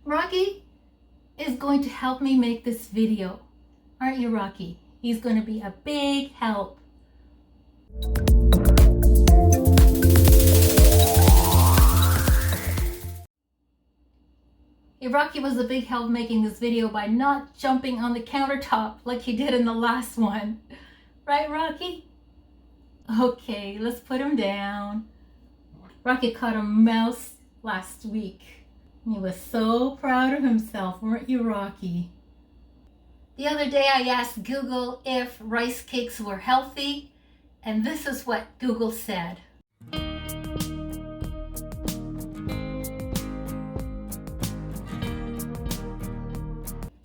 Rocky is going to help me make this video. Aren't you, Rocky? He's going to be a big help. Hey, Rocky was a big help making this video by not jumping on the countertop like he did in the last one. Right, Rocky? Okay, let's put him down. Rocky caught a mouse last week. He was so proud of himself, weren't you, Rocky? The other day I asked Google if rice cakes were healthy, and this is what Google said.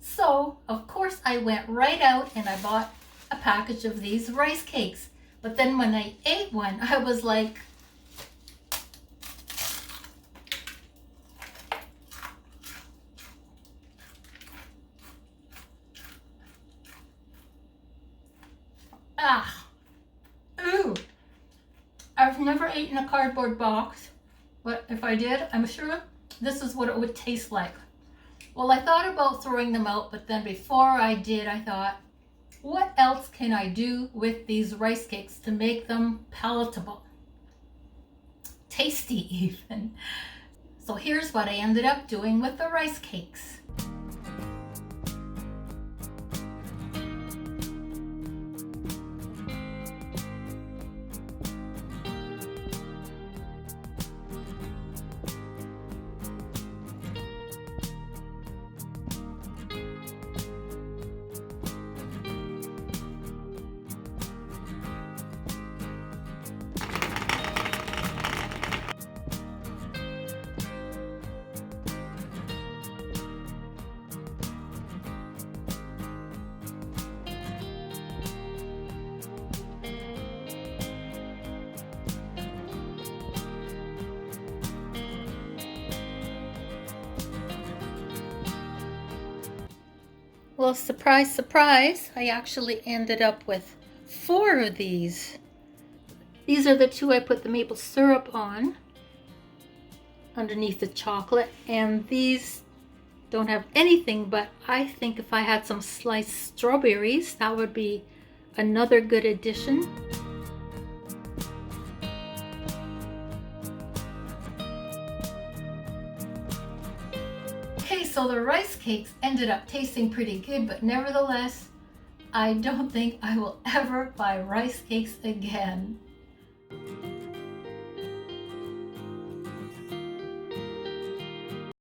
So, of course, I went right out and I bought a package of these rice cakes. But then when I ate one, I was like, ooh. I've never eaten a cardboard box, but if I did, I'm sure this is what it would taste like. Well, I thought about throwing them out, but then before I did, I thought, what else can I do with these rice cakes to make them palatable? Tasty even. So here's what I ended up doing with the rice cakes. Well, surprise, surprise, I actually ended up with 4 of these. These are the 2 I put the maple syrup on underneath the chocolate, and these don't have anything, but I think if I had some sliced strawberries, that would be another good addition. Okay, so the rice cakes ended up tasting pretty good, but nevertheless, I don't think I will ever buy rice cakes again.